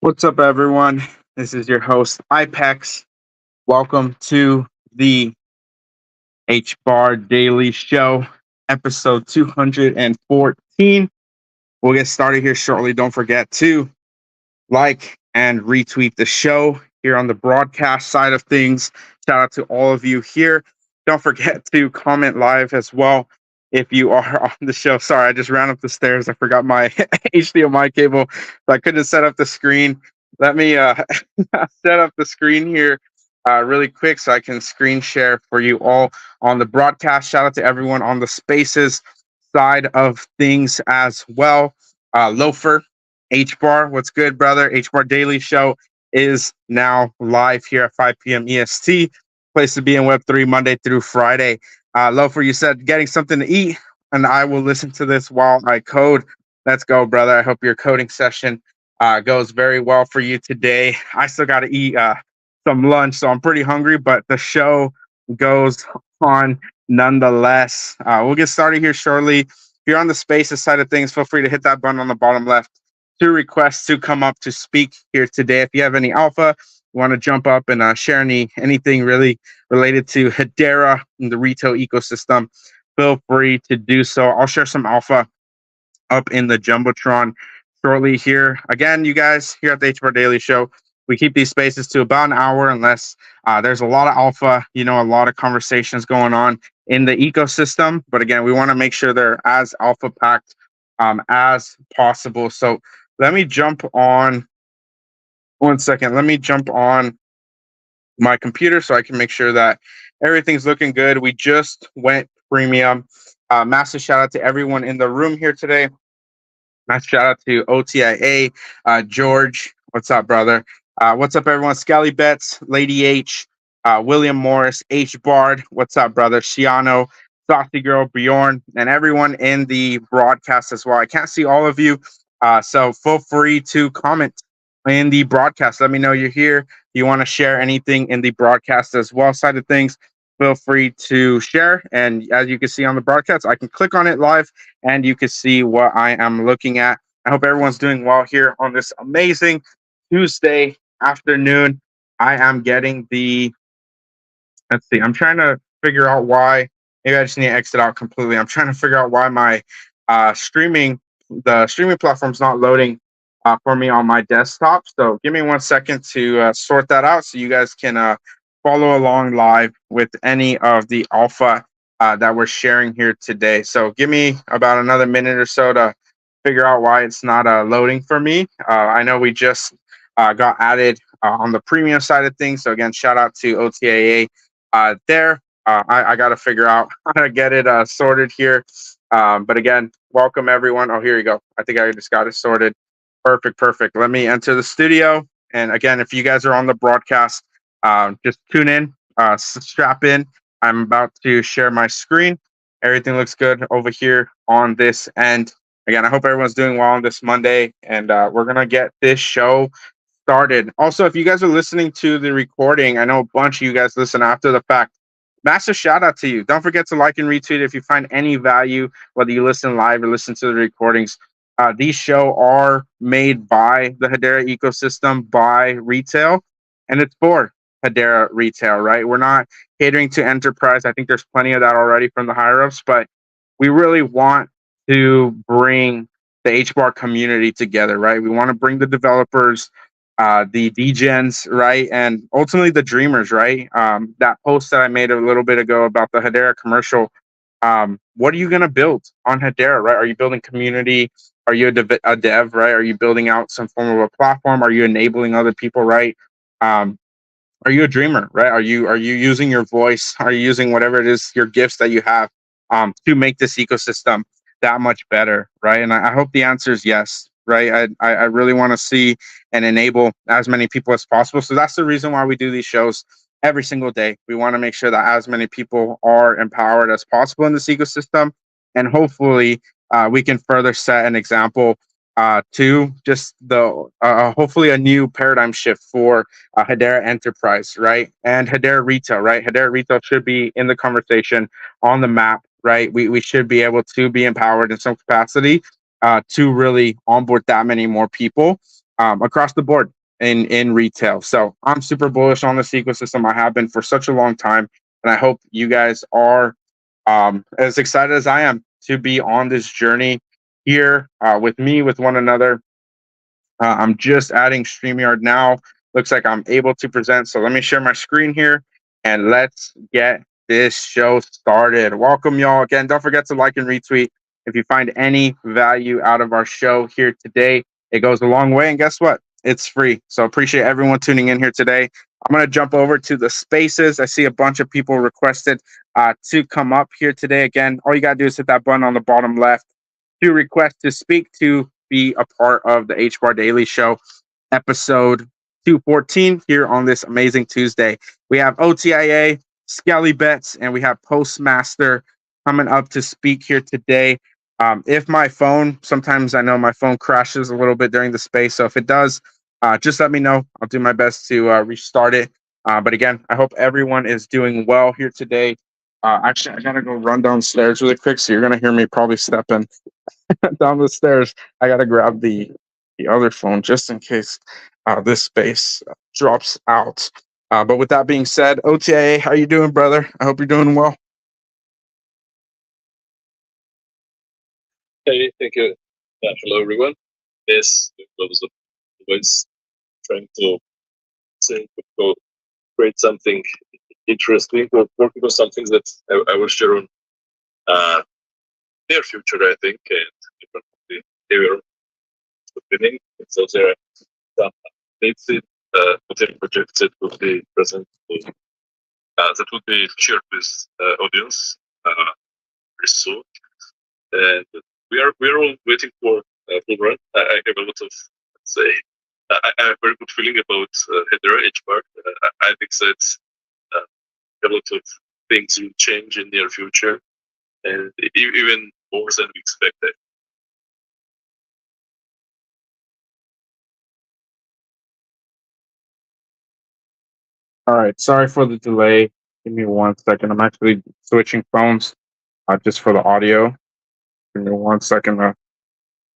What's up, everyone? This is your host, IPEX. Welcome to the Hbar Daily Show, episode 214. We'll get started here shortly. Don't forget to like and retweet the show here on the broadcast side of things. Shout out to all of you here. Don't forget to comment live as well if you are on the show. Sorry, I just ran up the stairs. I forgot my HDMI cable, so I couldn't set up the screen. Let me set up the screen here really quick so I can screen share for you all on the broadcast. Shout out to everyone on the spaces side of things as well. Loafer, Hbar, what's good, brother? Hbar Daily Show is now live here at 5 p.m. EST. Place to be in Web3 Monday through Friday. Loafer, you said getting something to eat, and I will listen to this while I code. Let's go, brother. I hope your coding session goes very well for you today. I still got to eat some lunch, so I'm pretty hungry, but the show goes on nonetheless. We'll get started here shortly. If you're on the spaces side of things, feel free to hit that button on the bottom left to request to come up to speak here today. If you have any alpha, you want to jump up and share anything really related to Hedera and the retail ecosystem, feel free to do so. I'll share some alpha up in the Jumbotron shortly here. Again, you guys here at the Hbar Daily Show, we keep these spaces to about an hour unless there's a lot of alpha, a lot of conversations going on in the ecosystem. But again, we want to make sure they're as alpha packed as possible. So let me jump on 1 second. Let me jump on my computer so I can make sure that everything's looking good. We just went premium. Massive shout out to everyone in the room here today. Massive shout out to OTIA, George. What's up, brother? What's up, everyone? Skelly Betts, Lady H, William Morris, Hbard. What's up, brother? Shiano, Saucy Girl, Bjorn, and everyone in the broadcast as well. I can't see all of you, so feel free to comment in the broadcast. Let me know you're here. If you want to share anything in the broadcast as well side of things, feel free to share. And as you can see on the broadcast, I can click on it live and you can see what I am looking at. I hope everyone's doing well here on this amazing Tuesday afternoon. I am getting let's see, I'm trying to figure out why. Maybe I just need to exit out completely. I'm trying to figure out why my the streaming platform's not loading for me on my desktop. So give me 1 second to sort that out so you guys can follow along live with any of the alpha that we're sharing here today. So give me about another minute or so to figure out why it's not loading for me. I know we just got added on the premium side of things. So again, shout out to OTAA there. I got to figure out how to get it sorted here. But again, welcome everyone. Oh, here you go. I think I just got it sorted. Perfect. Let me enter the studio. And again, if you guys are on the broadcast, just tune in, strap in. I'm about to share my screen. Everything looks good over here on this end. Again, I hope everyone's doing well on this Monday, and we're going to get this show started. Also, if you guys are listening to the recording, I know a bunch of you guys listen after the fact. Massive shout out to you. Don't forget to like and retweet if you find any value, whether you listen live or listen to the recordings. These shows are made by the Hedera ecosystem, by retail, and it's for Hedera retail, right? We're not catering to enterprise. I think there's plenty of that already from the higher ups, but we really want to bring the Hbar community together, right? We want to bring the developers, the DGens, right? And ultimately the dreamers, right? That post that I made a little bit ago about the Hedera commercial, what are you going to build on Hedera, right? Are you building community? Are you a dev, right? Are you building out some form of a platform? Are you enabling other people, right? Are you a dreamer, right? Are you using your voice? Are you using whatever it is, your gifts that you have to make this ecosystem that much better, right? And I hope the answer is yes, right? I really want to see and enable as many people as possible. So that's the reason why we do these shows every single day. We want to make sure that as many people are empowered as possible in this ecosystem. And hopefully we can further set an example to just hopefully a new paradigm shift for Hedera Enterprise, right? And Hedera Retail, right? Hedera Retail should be in the conversation on the map, right? We should be able to be empowered in some capacity to really onboard that many more people across the board in retail. So I'm super bullish on this ecosystem. I have been for such a long time, and I hope you guys are as excited as I am to be on this journey here with me, with one another. I'm just adding StreamYard now. Looks like I'm able to present. So let me share my screen here and let's get this show started. Welcome, y'all. Again, don't forget to like and retweet if you find any value out of our show here today. It goes a long way. And guess what? It's free. So appreciate everyone tuning in here today. I'm going to jump over to the spaces. I see a bunch of people requested to come up here today. Again, all you got to do is hit that button on the bottom left to request to speak, to be a part of the Hbar Daily Show, episode 214 here on this amazing Tuesday. We have OTIA, Skelly Bets, and we have Postmaster coming up to speak here today. If my phone, sometimes I know my phone crashes a little bit during the space, so if it does, just let me know. I'll do my best to restart it. But again, I hope everyone is doing well here today. Actually, I gotta go run downstairs really quick, so you're gonna hear me probably stepping down the stairs. I gotta grab the other phone just in case this space drops out. But with that being said, OTA, how you doing, brother? I hope you're doing well. Hey, thank you. Hello, everyone. Yes, I was always trying to think to create something interesting or working on something that I will share on near future, I think, and different behavior beginning. So there are some updates within projects that will be present, that will be shared with audience very soon. And we are all waiting for full run. I have a lot of, let's say, I have a very good feeling about Hbar. I think that a lot of things will change in the near future, and even more than we expected. All right, sorry for the delay. Give me 1 second. I'm actually switching phones just for the audio. Give me 1 second to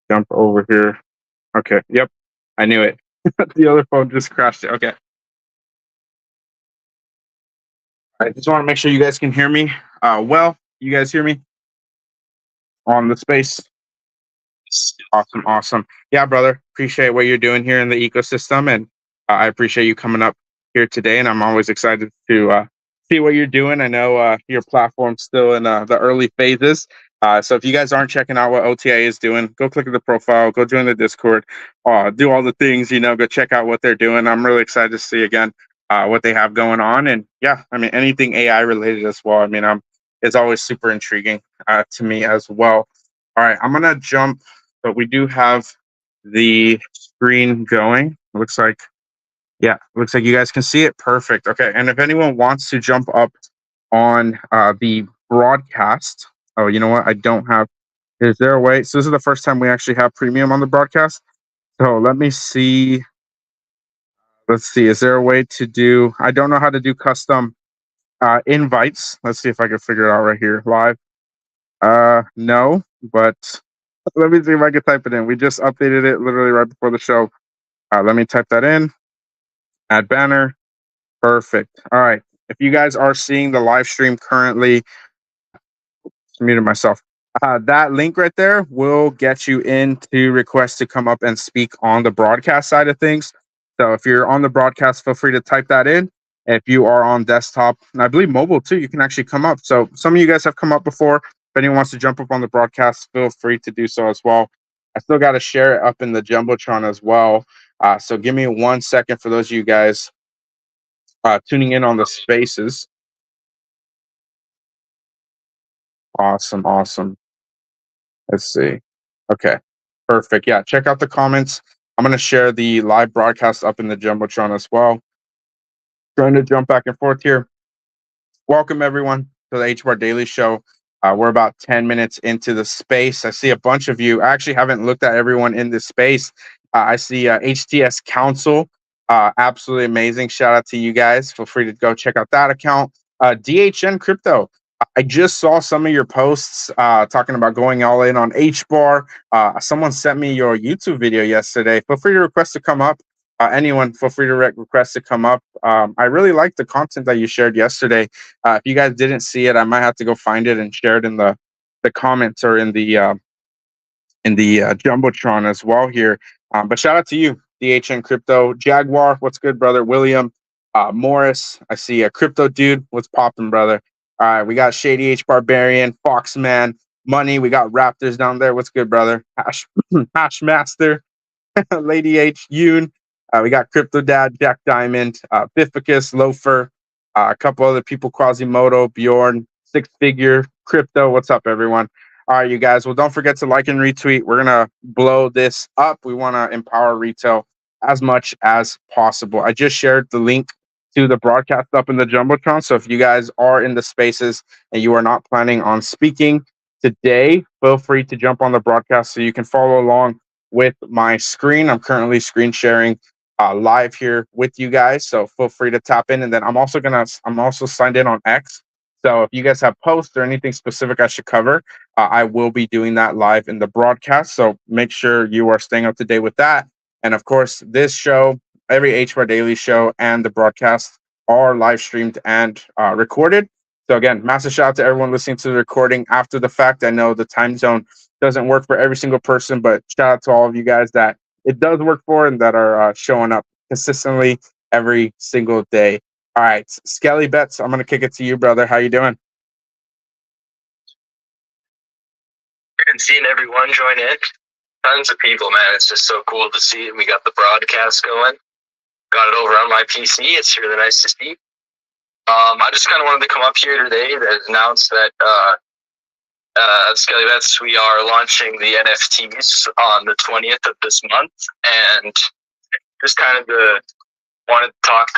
jump over here. Okay, yep, I knew it. The other phone just crashed it. Okay. I just want to make sure you guys can hear me. Well, you guys hear me on the space? Awesome. Yeah, brother. Appreciate what you're doing here in the ecosystem, and I appreciate you coming up here today. And I'm always excited to see what you're doing. I know your platform's still in the early phases. So if you guys aren't checking out what OTA is doing, go click at the profile, go join the Discord, do all the things, go check out what they're doing. I'm really excited to see again what they have going on. And yeah, I mean, anything AI related as well. I mean, it's always super intriguing to me as well. All right, I'm gonna jump, but we do have the screen going. Looks like you guys can see it. Perfect. Okay, and if anyone wants to jump up on the broadcast, oh, you know what? I don't have. Is there a way? So this is the first time we actually have premium on the broadcast. So let me see. Let's see. Is there a way to do? I don't know how to do custom invites. Let's see if I can figure it out right here live. No, but let me see if I can type it in. We just updated it literally right before the show. Let me type that in. Add banner. Perfect. All right. If you guys are seeing the live stream currently, just muted myself. That link right there will get you into request to come up and speak on the broadcast side of things. So if you're on the broadcast, feel free to type that in. If you are on desktop, and I believe mobile too, you can actually come up. So some of you guys have come up before. If anyone wants to jump up on the broadcast, feel free to do so as well. I still got to share it up in the Jumbotron as well. So give me 1 second for those of you guys tuning in on the spaces. Awesome. Let's see. Okay, perfect. Yeah, check out the comments. I'm going to share the live broadcast up in the Jumbotron as well. Trying to jump back and forth here. Welcome, everyone, to the Hbar Daily Show. We're about 10 minutes into the space. I see a bunch of you. I actually haven't looked at everyone in this space. I see HTS Council. Absolutely amazing. Shout out to you guys. Feel free to go check out that account. DHN Crypto. I just saw some of your posts talking about going all in on Hbar. Someone sent me your YouTube video yesterday. Feel free to request to come up. Anyone, feel free to request to come up. I really liked the content that you shared yesterday. If you guys didn't see it, I might have to go find it and share it in the comments or in the jumbotron as well here. But shout out to you, DHN Crypto Jaguar. What's good, brother? William Morris. I see a crypto dude. What's popping, brother? All right, we got Shady H Barbarian, Foxman, Money. We got Raptors down there. What's good, brother? Hashmaster, Lady H, Yoon. We got Crypto Dad, Jack Diamond, Bificus, Loafer, a couple other people, Quasimodo, Bjorn, Six Figure, Crypto. What's up, everyone? All right, you guys. Well, don't forget to like and retweet. We're going to blow this up. We want to empower retail as much as possible. I just shared the link to the broadcast up in the Jumbotron. So if you guys are in the spaces and you are not planning on speaking today, feel free to jump on the broadcast so you can follow along with my screen. I'm currently screen sharing live here with you guys. So feel free to tap in. And then I'm also signed in on X. So if you guys have posts or anything specific I should cover, I will be doing that live in the broadcast. So make sure you are staying up to date with that. And of course, this show, every Hbar Daily show and the broadcast are live streamed and recorded. So again, massive shout out to everyone listening to the recording after the fact. I know the time zone doesn't work for every single person, but shout out to all of you guys that it does work for and that are showing up consistently every single day. All right, Skelly Betts, I'm going to kick it to you, brother. How you doing? And seeing everyone join in. Tons of people, man. It's just so cool to see. We got the broadcast going. Got it over on my PC. It's really nice to see. I just kind of wanted to come up here today to announce that at Skelly Betts, we are launching the NFTs on the 20th of this month. And just kind of wanted to talk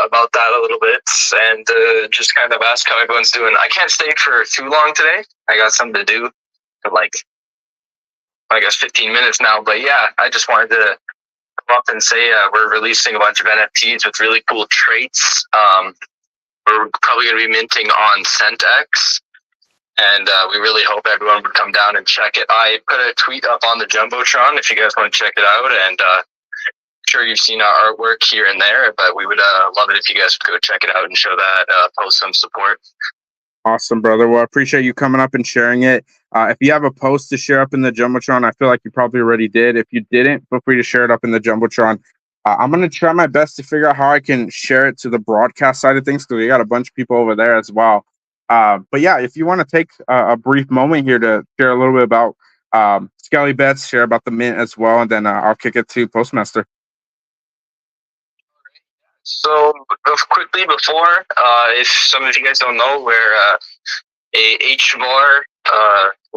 about that a little bit and just kind of ask how everyone's doing. I can't stay for too long today. I got something to do for I guess 15 minutes now. But yeah, I just wanted to come up and say we're releasing a bunch of NFTs with really cool traits. We're probably going to be minting on CentX. And we really hope everyone would come down and check it. I put a tweet up on the Jumbotron if you guys want to check it out. And sure you've seen our artwork here and there, but we would love it if you guys would go check it out and show that, post some support. Awesome, brother. Well, I appreciate you coming up and sharing it. If you have a post to share up in the Jumbotron, I feel like you probably already did. If you didn't, feel free to share it up in the Jumbotron. I'm going to try my best to figure out how I can share it to the broadcast side of things because we got a bunch of people over there as well. But yeah, if you want to take a brief moment here to share a little bit about Skelly Betts, share about the mint as well, and then I'll kick it to Postmaster. So quickly before, if some of you guys don't know, we're a Hbar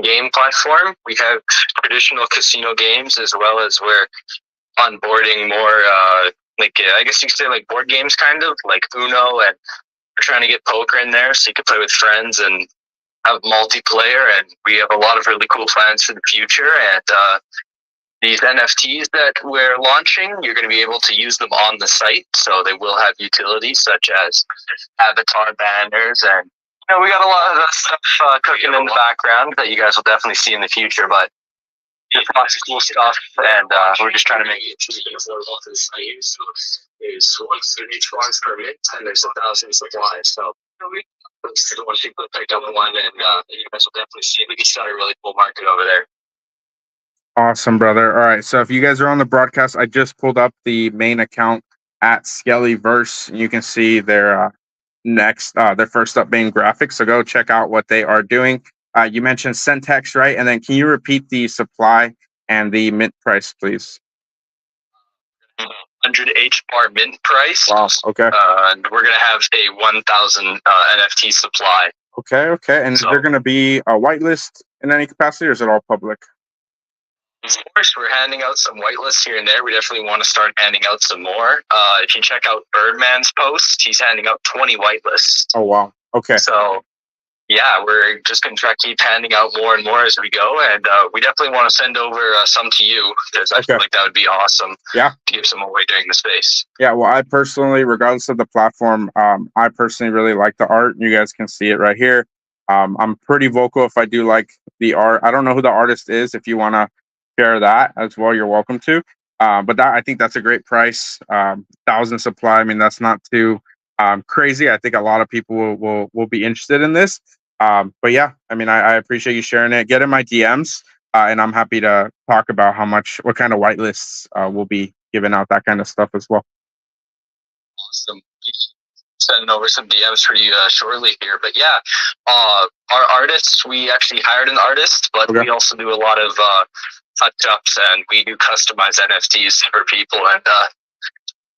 game platform. We have traditional casino games as well as we're onboarding more I guess you could say like board games, kind of like Uno, and we're trying to get poker in there so you can play with friends and have multiplayer. And we have a lot of really cool plans for the future. And these NFTs that we're launching, you're going to be able to use them on the site. So they will have utilities such as avatar banners. And we got a lot of that stuff cooking in the background that you guys will definitely see in the future. But just lots of cool stuff, and we're just trying to make it affordable to the site. So there's 130 ones per mint, and there's 1,000 supplies. So we don't want people to pick up one, and you guys will definitely see. We can start a really cool market over there. Awesome, brother. All right, so if you guys are on the broadcast, I just pulled up the main account at Skellyverse. You can see their their first up main graphics. So go check out what they are doing. You mentioned CentX, right? And then can you repeat the supply and the mint price, please? 100 Hbar mint price. Wow. Okay. And we're gonna have a 1,000 NFT supply. Okay. And is there gonna be a whitelist in any capacity, or is it all public? Of course, we're handing out some whitelists here and there. We definitely want to start handing out some more. If you check out Birdman's post, he's handing out 20 whitelists. Oh wow. Okay. So yeah, we're just going to try to keep handing out more and more as we go. And we definitely want to send over some to you because I feel like that would be awesome. Yeah. To give some away during the space. Yeah. Well, I personally, regardless of the platform, I personally really like the art. You guys can see it right here. I'm pretty vocal if I do like the art. I don't know who the artist is. If you want to share that as well, you're welcome to. But that, I think that's a great price. 1,000 supply. I mean, that's not too crazy. I think a lot of people will be interested in this. But yeah, I mean, I appreciate you sharing it. Get in my DMs, and I'm happy to talk about what kind of whitelists we'll be giving out, that kind of stuff as well. Awesome. Sending over some DMs for you shortly here. But yeah, our artists, we actually hired an artist, but we also do a lot of touch-ups, and we do customized NFTs for people. And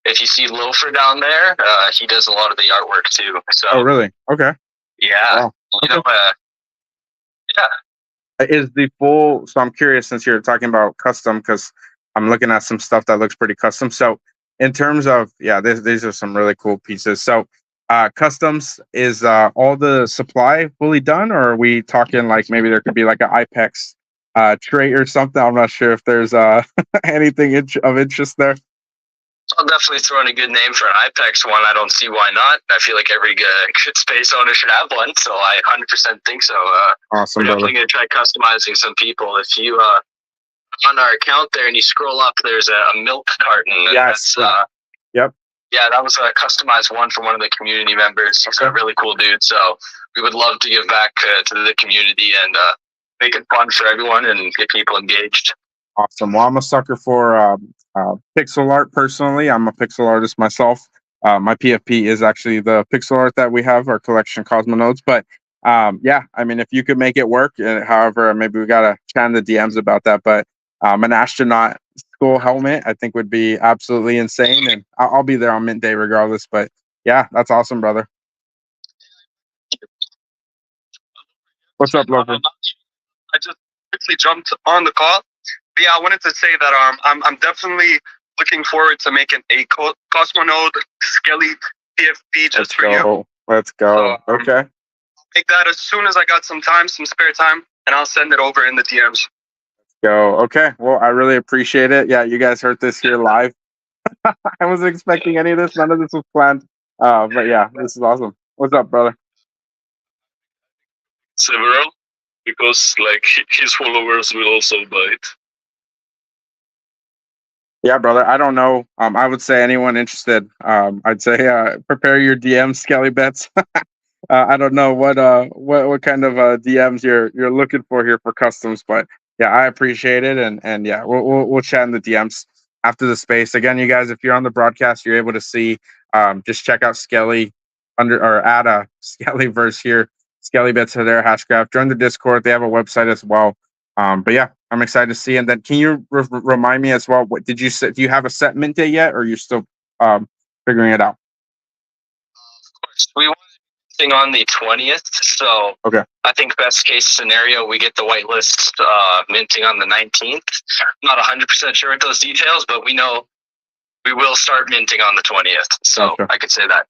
if you see Loafer down there, he does a lot of the artwork too. So, oh, really? Okay. Yeah. Wow. You know, yeah. Is the full, so I'm curious, since you're talking about custom, because I'm looking at some stuff that looks pretty custom. So in terms of, these are some really cool pieces. So customs, is all the supply fully done, or are we talking like maybe there could be like an IPEX trait or something? I'm not sure if there's anything of interest there. I'll definitely throw in a good name for an IPEX one. I don't see why not. I feel like every good space owner should have one, so I 100% think so. Awesome, we're definitely going to try customizing some people. If you on our account there and you scroll up, there's a milk carton. Yes. Yep. Yeah, that was a customized one from one of the community members. He's a really cool dude, so we would love to give back to the community and make it fun for everyone and get people engaged. Awesome. Well, I'm a sucker for pixel art personally. I'm a pixel artist myself. My PFP is actually the pixel art that we have, our collection Cosmonauts. But yeah, I mean, if you could make it work, however, maybe we got to chat in the DMs about that. But an astronaut school helmet, I think, would be absolutely insane. And I'll be there on mint day regardless. But yeah, that's awesome, brother. What's up, Lover? I just quickly jumped on the call. But yeah, I wanted to say that I'm definitely looking forward to making a Cosmonaut Skelly PFP just for you. Let's go. So, okay. Make that as soon as I got some spare time, and I'll send it over in the DMs. Let's go. Okay. Well, I really appreciate it. Yeah, you guys heard this here live. I wasn't expecting any of this. None of this was planned. But yeah, this is awesome. What's up, brother? Several, because like his followers will also buy it. Yeah, brother. I don't know. I would say anyone interested. I'd say prepare your DMs, Skelly Bets. I don't know what kind of DMs you're looking for here for customs, but yeah, I appreciate it, and yeah, we'll chat in the DMs after the space. Again, you guys, if you're on the broadcast, you're able to see. Just check out Skelly add a Skelly verse here. Skelly Bets are there. Hashgraph. Join the Discord. They have a website as well. But yeah, I'm excited to see. And then can you remind me as well, what did you say? Do you have a set mint day yet, or are you still figuring it out? Of course. We want thing on the 20th. So okay. I think best case scenario, we get the whitelist minting on the 19th. Not 100% sure with those details, but we know we will start minting on the 20th. So okay. I could say that.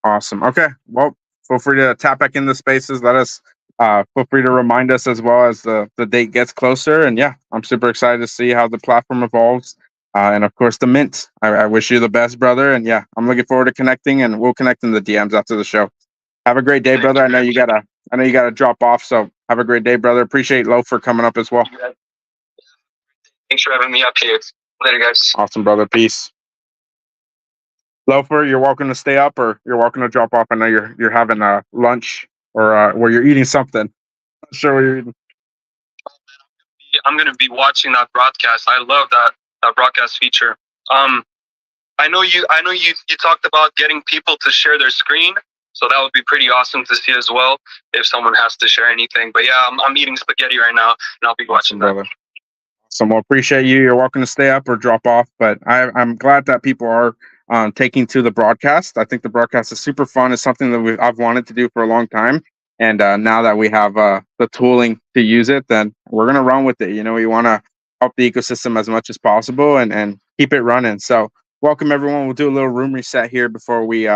Awesome. Okay. Well, feel free to tap back in the spaces. Let us feel free to remind us as well as the date gets closer. And yeah, I'm super excited to see how the platform evolves. And of course, the mint. I wish you the best, brother. And yeah, I'm looking forward to connecting, and we'll connect in the DMs after the show. Have a great day, brother. I know you gotta drop off. So have a great day, brother. Appreciate Lo for coming up as well. Thanks for having me up here. Later, guys. Awesome, brother. Peace. Loafer, you're welcome to stay up, or you're welcome to drop off. I know you're having lunch, or where you're eating something. Not sure what you're eating. I'm gonna be watching that broadcast. I love that broadcast feature. I know you talked about getting people to share their screen, so that would be pretty awesome to see as well if someone has to share anything. But yeah, I'm eating spaghetti right now, and I'll be watching that. Brother. So we'll appreciate you. You're welcome to stay up or drop off, but I'm glad that people are taking to the broadcast. I think the broadcast is super fun. It's something that I've wanted to do for a long time. And now that we have the tooling to use it, then we're going to run with it. You know, we want to help the ecosystem as much as possible and keep it running. So welcome, everyone. We'll do a little room reset here before we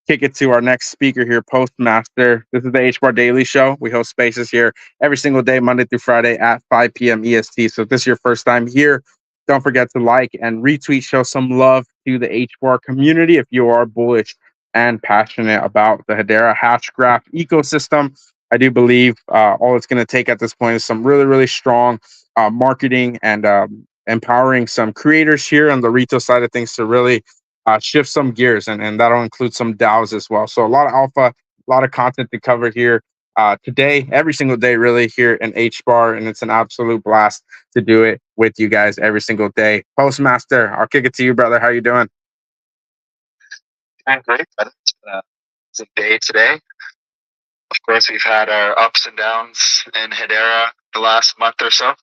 kick it to our next speaker here, Postmaster. This is the Hbar Daily Show. We host spaces here every single day, Monday through Friday at 5 p.m. EST. So if this is your first time here, don't forget to like and retweet, show some love to the Hbar community if you are bullish and passionate about the Hedera Hashgraph ecosystem. I do believe all it's going to take at this point is some really, really strong marketing and empowering some creators here on the retail side of things to really shift some gears, and that'll include some DAOs as well. So a lot of alpha, a lot of content to cover here today, every single day, really, here in Hbar, and it's an absolute blast to do it with you guys every single day. Postmaster, I'll kick it to you, brother. How you doing? I'm great. It's a day today. Of course, we've had our ups and downs in Hedera the last month or so.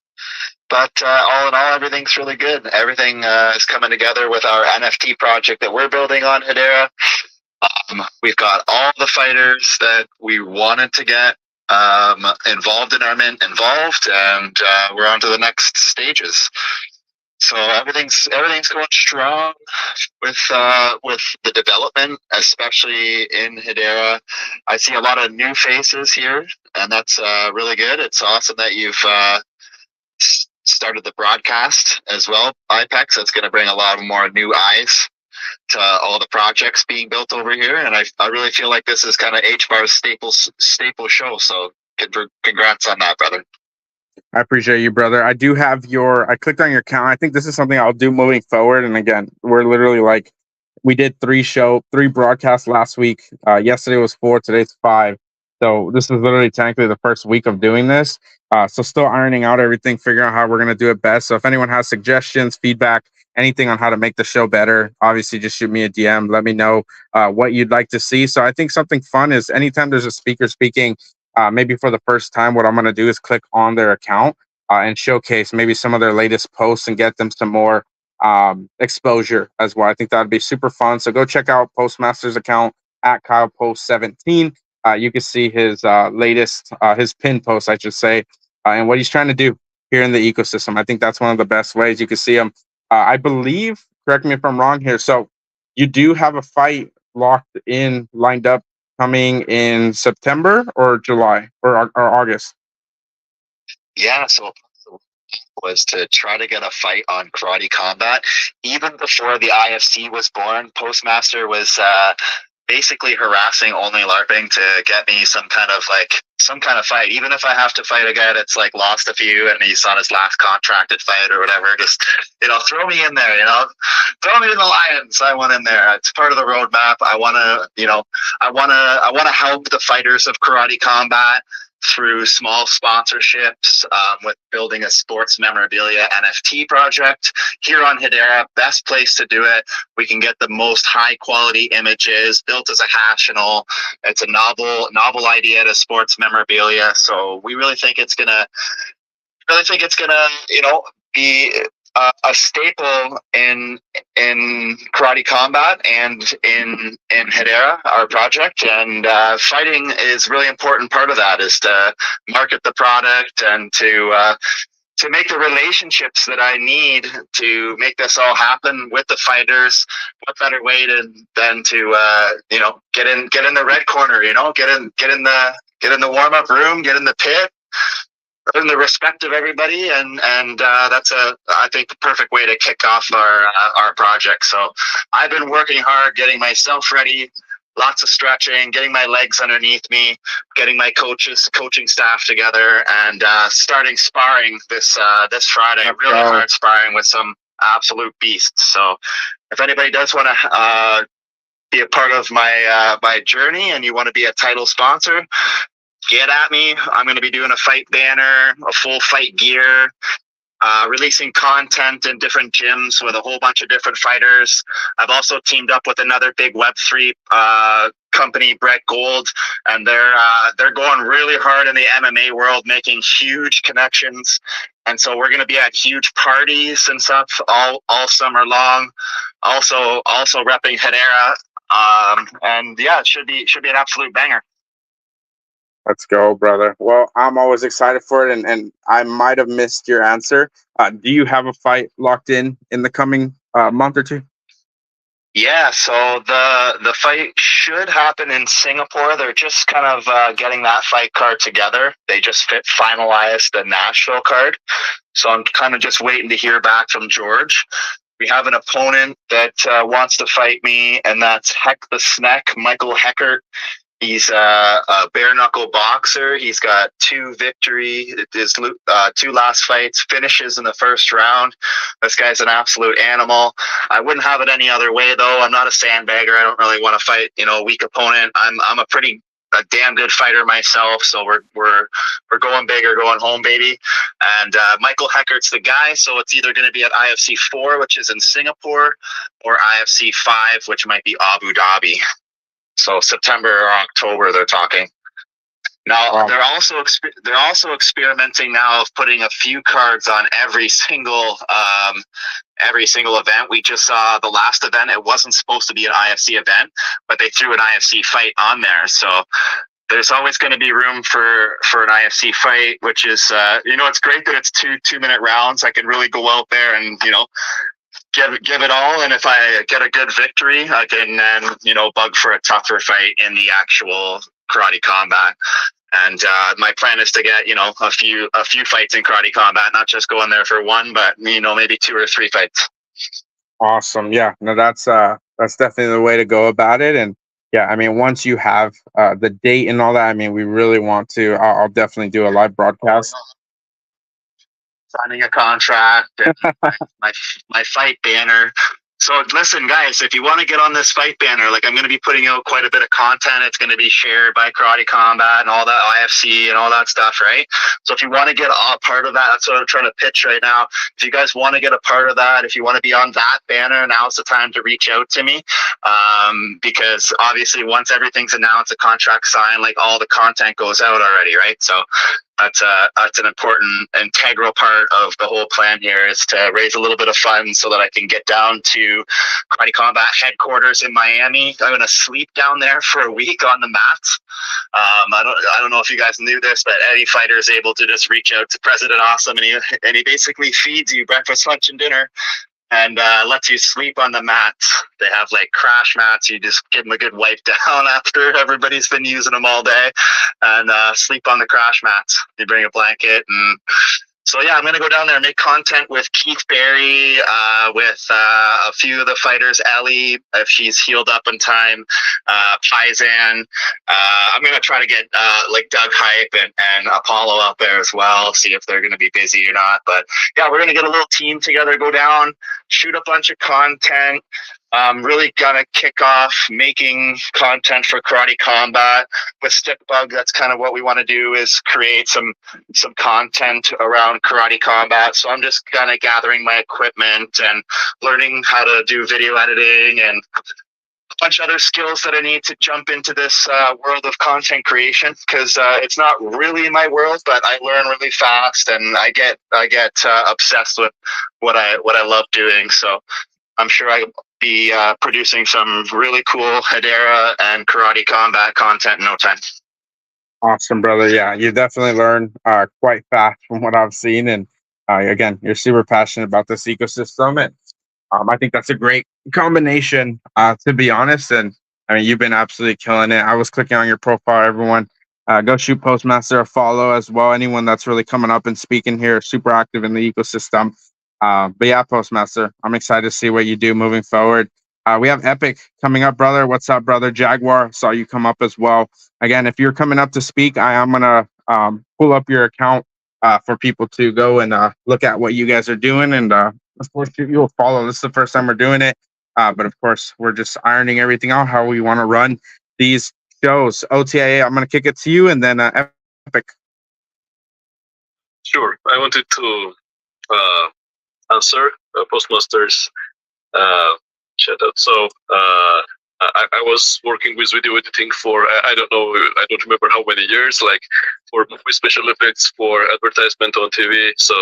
But all in all, everything's really good. Everything is coming together with our NFT project that we're building on Hedera. We've got all the fighters that we wanted to get involved in our mint involved, and we're on to the next stages. So everything's going strong with the development, especially in Hedera. I see a lot of new faces here, and that's really good. It's awesome that you've started the broadcast as well, IPEX. That's going to bring a lot more new eyes to all the projects being built over here, and I really feel like this is kind of Hbar's staple show. So congrats on that, brother. I appreciate you, brother. I do have I clicked on your account. I think this is something I'll do moving forward. And again, we're literally like, we did 3 broadcasts last week. Yesterday was 4, today's 5. So this is literally technically the first week of doing this. So still ironing out everything, figuring out how we're going to do it best. So if anyone has suggestions, feedback, anything on how to make the show better, obviously just shoot me a DM. Let me know what you'd like to see. So I think something fun is anytime there's a speaker speaking, maybe for the first time, what I'm going to do is click on their account and showcase maybe some of their latest posts and get them some more exposure as well. I think that would be super fun. So go check out Postmaster's account at KylePost17. You can see his latest, his pin post, I should say, and what he's trying to do here in the ecosystem. I think that's one of the best ways you can see him. I believe, correct me if I'm wrong here, so you do have a fight lined up coming in September or July or August? Yeah, so was to try to get a fight on Karate Combat. Even before the IFC was born, Postmaster was basically harassing Only LARPing to get me some kind of fight. Even if I have to fight a guy that's like lost a few and he's on his last contracted fight or whatever, just throw me in there. Throw me in the Lions. I want in there. It's part of the roadmap. I want to help the fighters of Karate Combat through small sponsorships with building a sports memorabilia NFT project here on Hedera. Best place to do it. We can get the most high quality images built as a hashional. It's a novel idea to sports memorabilia. So we really think it's gonna be a staple in Karate Combat and in Hedera, our project. And fighting is really important part of that, is to market the product and to make the relationships that I need to make this all happen with the fighters. What better way than to get in the red corner, get in the warm up room, get in the pit, earn the respect of everybody, and that's I think the perfect way to kick off our project. So I've been working hard, getting myself ready, lots of stretching, getting my legs underneath me, getting my coaching staff together, and starting sparring this Friday. Really hard sparring with some absolute beasts. So if anybody does want to be a part of my journey and you want to be a title sponsor, get at me. I'm going to be doing a fight banner, a full fight gear, releasing content in different gyms with a whole bunch of different fighters. I've also teamed up with another big Web3 company, Brett Gold, and they're going really hard in the MMA world, making huge connections. And so we're going to be at huge parties and stuff all summer long. Also repping Hedera. And yeah, it should be an absolute banger. Let's go, brother. Well, I'm always excited for it, and I might have missed your answer. Do you have a fight locked in the coming month or two? Yeah, so the fight should happen in Singapore. They're just kind of getting that fight card together. They just finalized the Nashville card. So I'm kind of just waiting to hear back from George. We have an opponent that wants to fight me, and that's Heck the Snack, Michael Heckert. He's a bare knuckle boxer. He's got 2 victories, his 2 last fights, finishes in the first round. This guy's an absolute animal. I wouldn't have it any other way, though. I'm not a sandbagger. I don't really want to fight, a weak opponent. I'm a damn good fighter myself. So we're going big or going home, baby. And Michael Heckert's the guy. So it's either going to be at IFC 4, which is in Singapore, or IFC 5, which might be Abu Dhabi. So September or October, they're talking. Now they're also experimenting now of putting a few cards on every single event. We just saw the last event. It wasn't supposed to be an IFC event, but they threw an IFC fight on there. So there's always going to be room for an IFC fight, which is it's great that it's 2-minute rounds. I can really go out there and give it all, and if I get a good victory, I can then bug for a tougher fight in the actual karate combat. And my plan is to get a few fights in karate combat, not just going there for one, but maybe 2 or 3 fights. Awesome. Yeah, no, that's definitely the way to go about it. And yeah, I mean, once you have the date and all that, I mean, we really want to. I'll definitely do a live broadcast. Signing a contract and my fight banner. So listen, guys, if you want to get on this fight banner, like I'm going to be putting out quite a bit of content. It's going to be shared by Karate Combat and all that IFC and all that stuff, right? So if you want to get a part of that, that's what I'm trying to pitch right now. If you guys want to get a part of that, if you want to be on that banner, now's the time to reach out to me. Because obviously once everything's announced, a contract signed, like all the content goes out already, right? So that's an important, integral part of the whole plan here, is to raise a little bit of funds so that I can get down to Karate Combat headquarters in Miami. I'm going to sleep down there for a week on the mats. I don't know if you guys knew this, but any fighter is able to just reach out to President Awesome, and he basically feeds you breakfast, lunch, and dinner, and lets you sleep on the mats. They have like crash mats. You just give them a good wipe down after everybody's been using them all day, and sleep on the crash mats. You bring a blanket, and so yeah, I'm gonna go down there and make content with Keith Barry, with a few of the fighters. Ellie, if she's healed up in time, Paisan. I'm gonna try to get like Doug Hype and Apollo out there as well. See if they're gonna be busy or not. But yeah, we're gonna get a little team together, go down, shoot a bunch of content. Really gonna kick off making content for Karate Combat with Stickbug. That's kind of what we want to do, is create some content around Karate Combat. So I'm just kind of gathering my equipment and learning how to do video editing and a bunch of other skills that I need to jump into this world of content creation, because it's not really my world, but I learn really fast and I get obsessed with what I love doing. So I'm sure I'll be producing some really cool Hbar and Karate Combat content in no time. Awesome, brother. Yeah, you definitely learn quite fast from what I've seen. And again, you're super passionate about this ecosystem. And I think that's a great combination, to be honest. And I mean, you've been absolutely killing it. I was clicking on your profile, everyone. Go shoot Postmaster a follow as well. Anyone that's really coming up and speaking here, super active in the ecosystem. But yeah, Postmaster, I'm excited to see what you do moving forward. We have Epic coming up, brother. What's up, brother? Jaguar, saw you come up as well. Again, if you're coming up to speak, I am going to pull up your account for people to go and look at what you guys are doing. And of course, you'll follow. This is the first time we're doing it. But of course, we're just ironing everything out, how we want to run these shows. OTIA, I'm going to kick it to you, and then Epic. Sure. I wanted to answer Postmaster's shout out. So I was working with video editing for I don't remember how many years, like for movie special effects, for advertisement on TV. So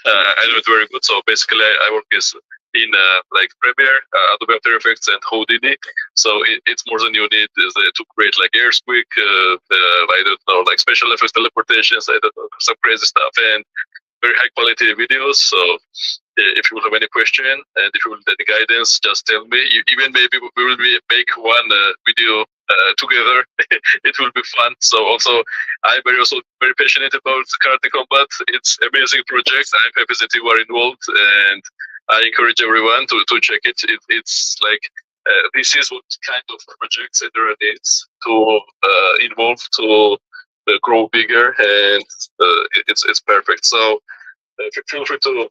I know it very good. So basically, I work in like Premiere, Adobe After Effects, and Houdini. So it's more than you need is to create like airspeak, I don't know, like special effects, teleportations, I don't know, some crazy stuff, and very high quality videos. So if you will have any question and if you will need any guidance, just tell me. Even maybe we will make one video together. It will be fun. So also, I'm very passionate about Karate Combat. It's amazing project. I'm happy that you are involved, and I encourage everyone to check it. It's like this is what kind of projects Hbar needs to involve to grow bigger, and it's perfect. So feel free to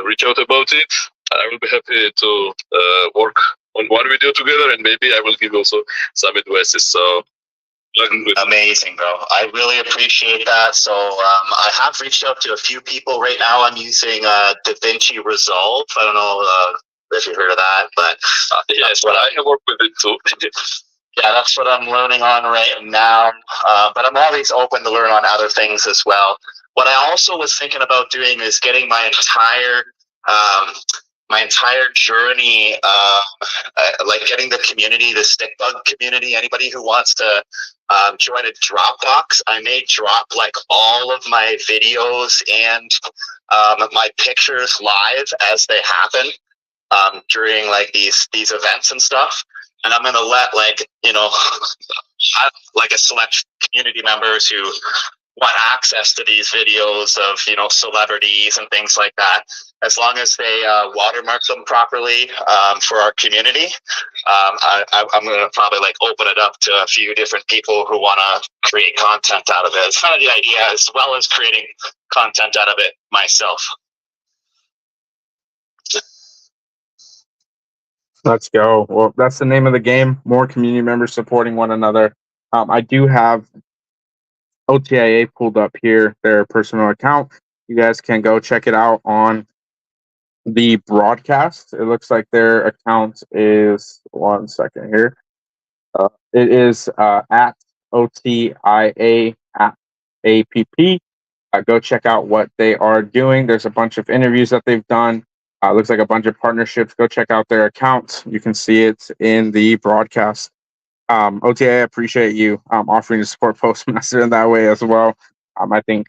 reach out about it. I will be happy to work on one video together, and maybe I will give also some advices. So amazing, bro. I really appreciate that. So I have reached out to a few people right now. I'm using DaVinci Resolve. I don't know if you heard of that, but yes, but I have worked with it too. Yeah, that's what I'm learning on right now. But I'm always open to learn on other things as well. What I also was thinking about doing is getting my entire journey, like getting the community, the stick bug community, anybody who wants to join a Dropbox. I may drop like all of my videos and my pictures live as they happen during like these events and stuff. And I'm gonna let like like a select community members who want access to these videos of celebrities and things like that, as long as they watermark them properly for our community. I'm gonna probably like open it up to a few different people who want to create content out of it. It's kind of the idea, as well as creating content out of it myself. Let's go. Well, that's the name of the game. More community members supporting one another. I do have OTIA pulled up here, their personal account. You guys can go check it out on the broadcast. It looks like their account is, one second here. It is at OTIA APP. Go check out what they are doing. There's a bunch of interviews that they've done. Looks like a bunch of partnerships. Go check out their account. You can see it in the broadcast. OTA, I appreciate you offering to support Postmaster in that way as well. I think,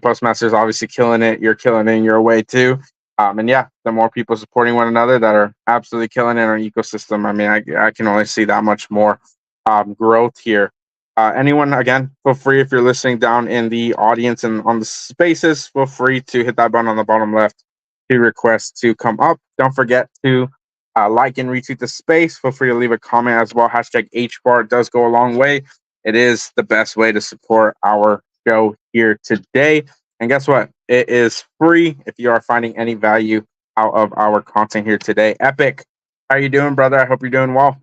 Postmaster is obviously killing it. You're killing it in your way too. The more people supporting one another that are absolutely killing it in our ecosystem, I can only see that much more growth here. Anyone, again, feel free, if you're listening down in the audience and on the spaces, feel free to hit that button on the bottom left to request to come up. Don't forget to like and retweet the space. Feel free to leave a comment as well. Hashtag Hbar does go a long way. It is the best way to support our show here today. And guess what? It is free if you are finding any value out of our content here today. Epic, how you doing, brother? I hope you're doing well.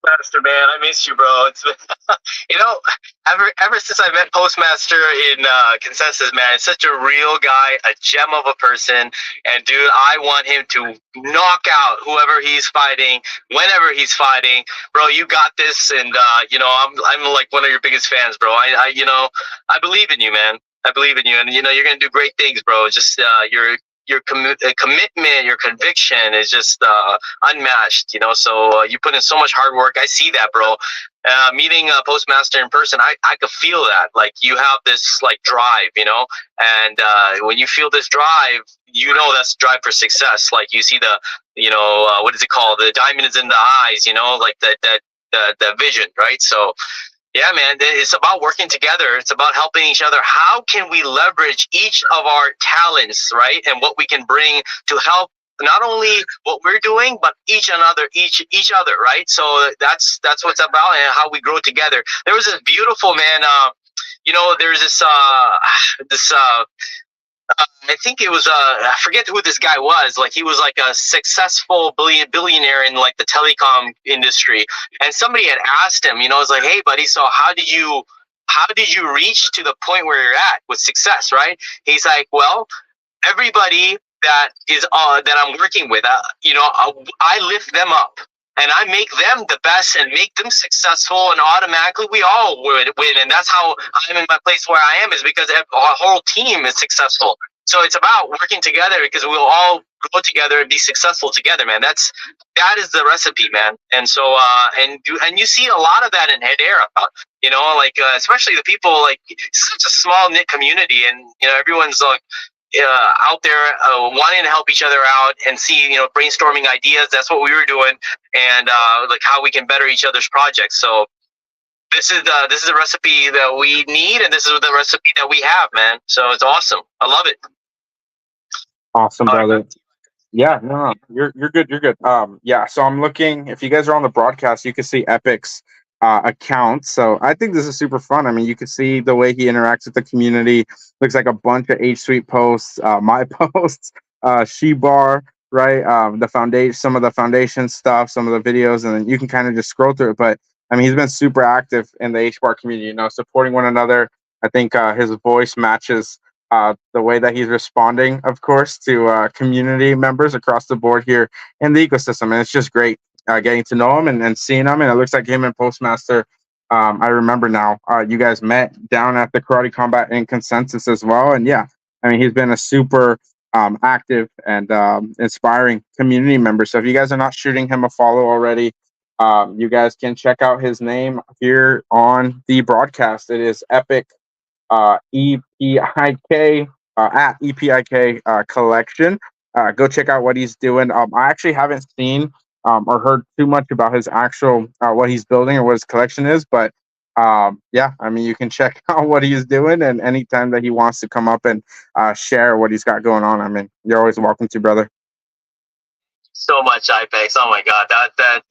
Postmaster, man, I miss you, bro. It's ever since I met Postmaster in Consensus, man, it's such a real guy, a gem of a person, and dude, I want him to knock out whoever he's fighting, whenever he's fighting, bro. You got this, and I'm like one of your biggest fans, bro. I believe in you, man. I believe in you, and you're gonna do great things, bro. Just your commitment, your conviction is just unmatched, so you put in so much hard work. I see that, bro. Meeting a Postmaster in person, I could feel that. Like, you have this like drive, and when you feel this drive, that's drive for success. Like, you see the, what is it called? The diamond is in the eyes, like that vision, right? So yeah, man, it's about working together. It's about helping each other. How can we leverage each of our talents, right? And what we can bring to help not only what we're doing, but each other, right? So that's what's about, and how we grow together. There was this beautiful, man, there's this I think it was I forget who this guy was. Like, he was like a successful billionaire in like the telecom industry, and somebody had asked him, it's like, hey buddy, so how did you reach to the point where you're at with success, right? He's like, well, everybody that is that I'm working with, I lift them up, and I make them the best and make them successful, and automatically we all would win. And that's how I'm in my place where I am, is because our whole team is successful. So it's about working together, because we'll all grow together and be successful together, man. That is the recipe, man. And so and you see a lot of that in Hbar, especially the people, like, it's such a small knit community, and everyone's like out there wanting to help each other out and see, brainstorming ideas. That's what we were doing, and like how we can better each other's projects. So this is the recipe that we need, and this is the recipe that we have, man. So it's awesome. I love it. Awesome, All right. brother. Yeah, no, you're good. You're good. Yeah. So I'm looking. If you guys are on the broadcast, you can see Epic's account. So I think this is super fun. I mean, you can see the way he interacts with the community. Looks like a bunch of H Suite posts, my posts, Hbar, right? The foundation, some of the foundation stuff, some of the videos, and then you can kind of just scroll through it. But I mean, he's been super active in the Hbar community. You know, supporting one another. I think his voice matches the way that he's responding, of course, to community members across the board here in the ecosystem. And it's just great getting to know him and seeing him. And it looks like him and Postmaster, I remember now, you guys met down at the Karate Combat in Consensus as well. And yeah, I mean, he's been a super active and inspiring community member. So if you guys are not shooting him a follow already, you guys can check out his name here on the broadcast. It is Epic EPIK at EPIK collection. Go check out what he's doing. I actually haven't seen or heard too much about his actual what he's building or what his collection is, but yeah, I mean, you can check out what he's doing, and anytime that he wants to come up and share what he's got going on, I mean, you're always welcome to, brother. So much, Ipex. Oh my God, that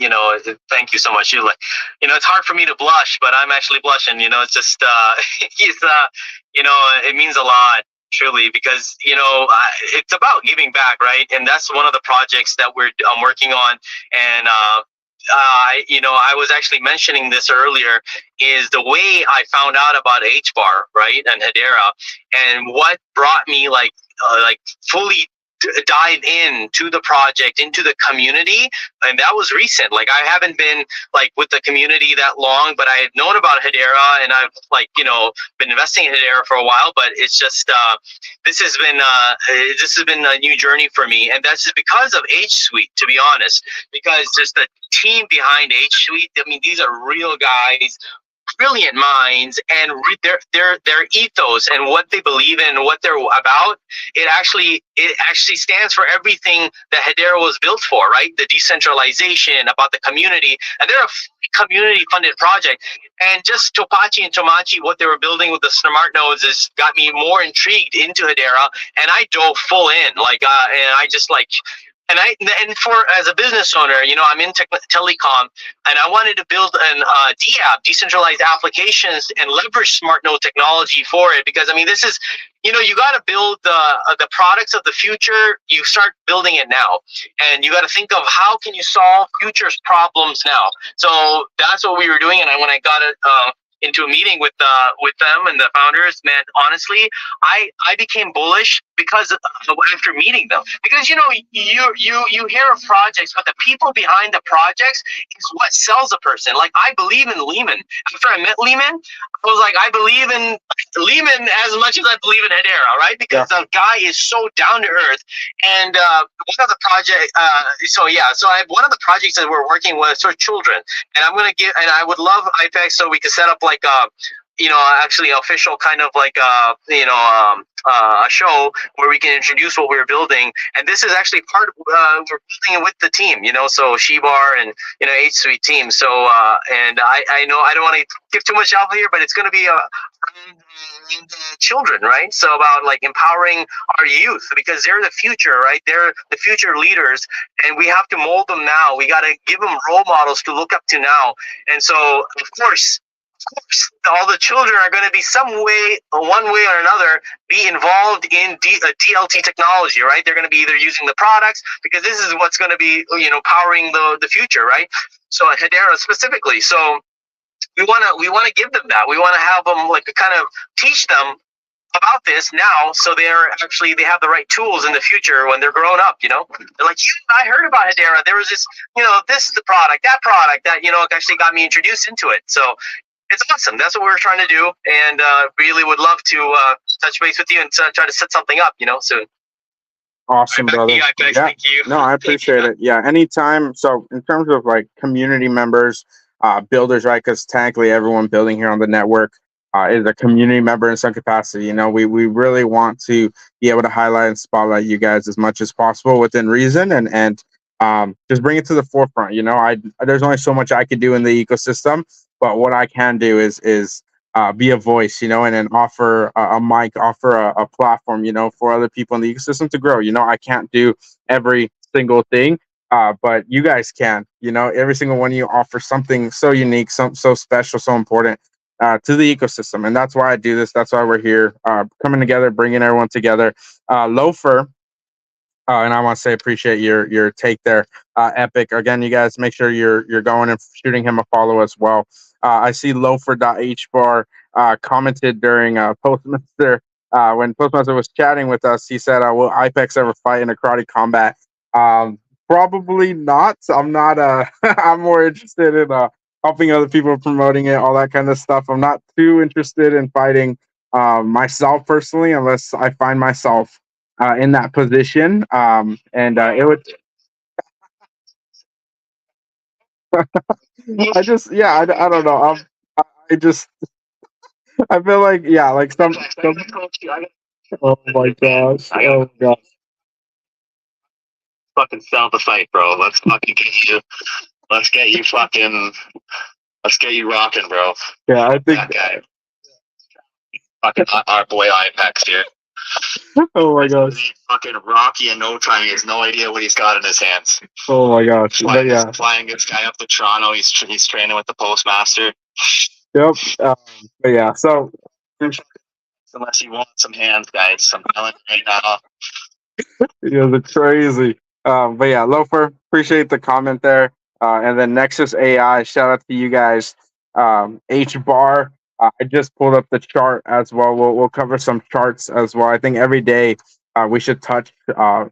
thank you so much. You it's hard for me to blush, but I'm actually blushing. It's just he's it means a lot, truly, because it's about giving back, right? And that's one of the projects that I'm working on, and I was actually mentioning this earlier, is the way I found out about Hbar, right, and Hedera, and what brought me fully dive into the project, into the community, and that was recent. Like, I haven't been with the community that long, but I had known about Hedera, and I've been investing in Hedera for a while. But it's just this has been a new journey for me, and that's just because of H Suite, to be honest. Because just the team behind H Suite, I mean, these are real guys, brilliant minds, and their ethos and what they believe in and what they're about, it actually stands for everything that Hedera was built for, right? The decentralization, about the community, and they're a community funded project. And just Topachi and Tomachi, what they were building with the smart nodes, has got me more intrigued into Hedera, and I dove full in, and I just and for as a business owner, I'm in telecom, and I wanted to build an DApp, decentralized applications, and leverage smart node technology for it. Because I mean, this is, you got to build the products of the future. You start building it now, and you got to think of how can you solve future's problems now. So that's what we were doing. And when I got it into a meeting with them and the founders, man, honestly, I became bullish because after meeting them, because you hear of projects, but the people behind the projects is what sells a person. Like, I believe in Lehman. After I met Lehman, I was like, I believe in Lehman as much as I believe in Hedera, right? Because the guy is so down to earth. And one of the project, so I have one of the projects that we're working with for children, and I would love IPEX so we could set up actually official kind of a show where we can introduce what we're building. And this is actually part of, we're building it with the team, so Hbar and, H Suite team. So, and I know I don't want to give too much out here, but it's going to be around children, right? So about empowering our youth, because they're the future, right? They're the future leaders, and we have to mold them now. We got to give them role models to look up to now. And so, of course, all the children are going to be one way or another, be involved in DLT technology, right? They're going to be either using the products, because this is what's going to be, powering the future, right? So at Hedera specifically, so we want to give them that. We want to have them kind of teach them about this now, so they have the right tools in the future when they're grown up. They're like, I heard about Hedera. There was this, this is the product, that actually got me introduced into it. So it's awesome. That's what we're trying to do, and really would love to touch base with you and try to set something up, soon. Awesome, brother. Thank you. No, I appreciate it. Yeah, anytime. So in terms of community members, builders, right? Because technically everyone building here on the network is a community member in some capacity. We really want to be able to highlight and spotlight you guys as much as possible within reason, and just bring it to the forefront. There's only so much I could do in the ecosystem, but what I can do is be a voice, and then offer a mic, offer a platform, for other people in the ecosystem to grow. I can't do every single thing, but you guys can. Every single one of you offer something so unique, so special, so important to the ecosystem, and that's why I do this. That's why we're here, coming together, bringing everyone together. Loafer. And I want to say appreciate your take there, Epic. Again, you guys make sure you're going and shooting him a follow as well. I see Loafer.hbar commented during Postmaster when Postmaster was chatting with us. He said, "Will Ipex ever fight in a karate combat?" Probably not. I'm not. I'm more interested in helping other people, promoting it, all that kind of stuff. I'm not too interested in fighting myself personally, unless I find myself in that position. And it would, I don't know. I just, I feel like, yeah, like some oh my gosh. Oh my gosh. Fucking sell the fight, bro. Let's fucking get you. Let's get you fucking. Let's get you rocking, bro. Yeah, I think That guy. Fucking our boy Ipex here. oh my gosh. Fucking Rocky in no time. He has no idea what he's got in his hands. Oh my gosh. But yeah. Flying this guy up to Toronto. He's training with the Postmaster. Yep. But yeah. So unless you want some hands, guys, I'm telling you right now. yeah, it's crazy. But yeah, Loafer, appreciate the comment there. And then Nexus AI, shout out to you guys. Hbar, I just pulled up the chart as well. We'll cover some charts as well. I think every day we should touch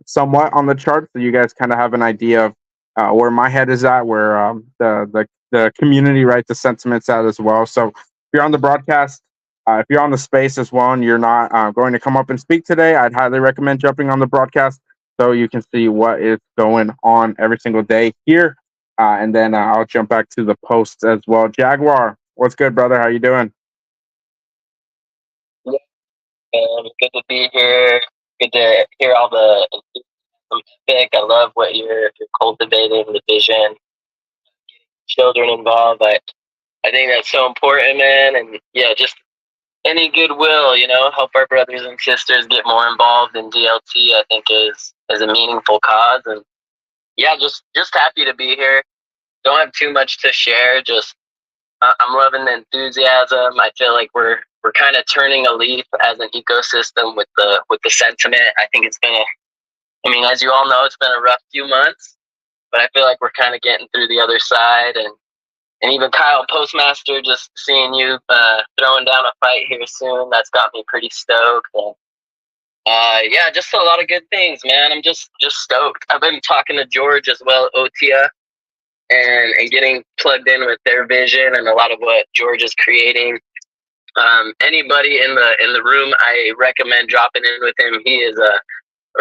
somewhat on the chart so you guys kind of have an idea of where my head is at, where the community, right, the sentiments at as well. So if you're on the broadcast, if you're on the space as well and you're not going to come up and speak today, I'd highly recommend jumping on the broadcast so you can see what is going on every single day here. And then I'll jump back to the posts as well. Jaguar, what's good, brother? How you doing? Good to be here. Good to hear all the Epic. I love what you're cultivating, the vision, getting children involved. I think that's so important, man. And yeah, just any goodwill, help our brothers and sisters get more involved in DLT, I think is a meaningful cause. And yeah, just happy to be here. Don't have too much to share. Just I'm loving the enthusiasm. I feel like we're kind of turning a leaf as an ecosystem with the sentiment. I think it's been as you all know, it's been a rough few months, but I feel like we're kind of getting through the other side. And even Kyle Postmaster, just seeing you throwing down a fight here soon, that's got me pretty stoked. And yeah, just a lot of good things, man. I'm just stoked. I've been talking to George as well, Otia, and getting plugged in with their vision and a lot of what George is creating. Anybody in the room, I recommend dropping in with him. He is a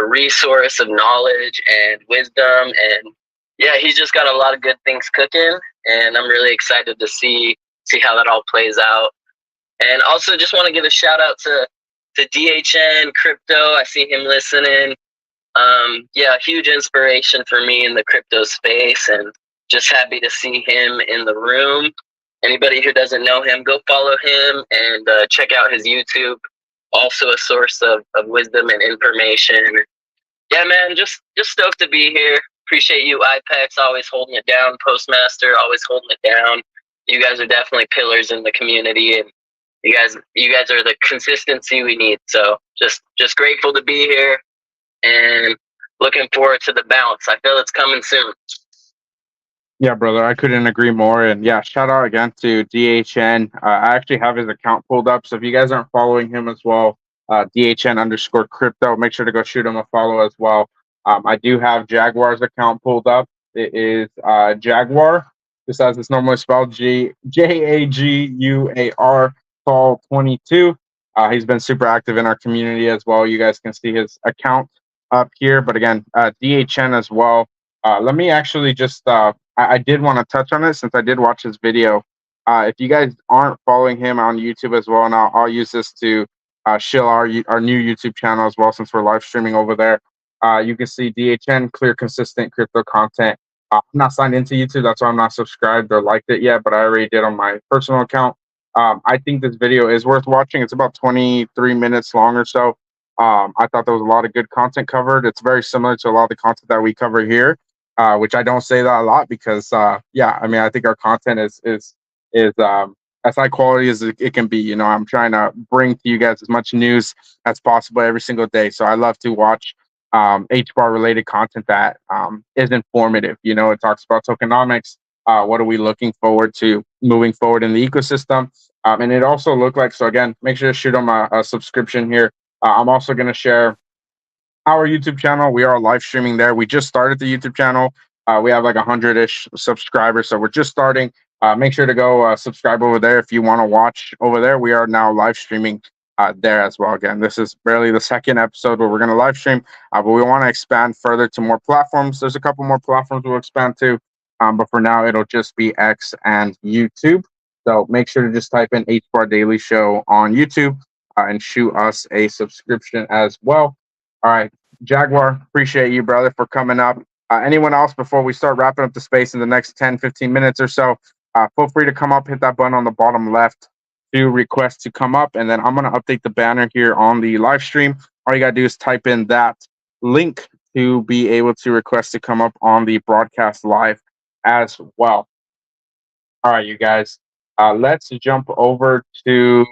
resource of knowledge and wisdom, and yeah, he's just got a lot of good things cooking, and I'm really excited to see how that all plays out. And also just want to give a shout out to DHN Crypto. I see him listening. Yeah, huge inspiration for me in the crypto space, and just happy to see him in the room. Anybody who doesn't know him, go follow him and check out his YouTube. Also a source of wisdom and information. Yeah, man, just stoked to be here. Appreciate you, Ipex, always holding it down. Postmaster, always holding it down. You guys are definitely pillars in the community, and you guys are the consistency we need. So just grateful to be here, and looking forward to the bounce. I feel it's coming soon. Yeah, brother, I couldn't agree more. And yeah, shout out again to DHN. I actually have his account pulled up. So if you guys aren't following him as well, DHN_crypto, make sure to go shoot him a follow as well. I do have Jaguar's account pulled up. It is Jaguar, just as it's normally spelled, Jaguar, Saul 22. He's been super active in our community as well. You guys can see his account up here. But again, DHN as well. Let me actually just, I did want to touch on it since I did watch his video. If you guys aren't following him on YouTube as well, and I'll use this to shill our new YouTube channel as well, since we're live streaming over there. You can see DHN, clear, consistent crypto content. I'm not signed into YouTube. That's why I'm not subscribed or liked it yet, but I already did on my personal account. I think this video is worth watching. It's about 23 minutes long or so. I thought there was a lot of good content covered. It's very similar to a lot of the content that we cover here, which I don't say that a lot because, yeah, I mean, I think our content is as high quality as it can be. You know, I'm trying to bring to you guys as much news as possible every single day. So I love to watch HBAR related content that is informative. You know, it talks about tokenomics. What are we looking forward to moving forward in the ecosystem? And it also looked like, so again, make sure to shoot them a subscription here. I'm also going to share our YouTube channel. We are live streaming there. We just started the YouTube channel. We have like 100-ish subscribers, so we're just starting. Make sure to go subscribe over there if you want to watch over there. We are now live streaming there as well. Again, this is barely the second episode where we're going to live stream, but we want to expand further to more platforms. There's a couple more platforms we'll expand to, but for now, it'll just be X and YouTube. So make sure to just type in HBAR Daily Show on YouTube and shoot us a subscription as well. All right, Jaguar, appreciate you, brother, for coming up. Anyone else before we start wrapping up the space in the next 10, 15 minutes or so, feel free to come up, hit that button on the bottom left to request to come up. And then I'm going to update the banner here on the live stream. All you got to do is type in that link to be able to request to come up on the broadcast live as well. All right, you guys, let's jump over to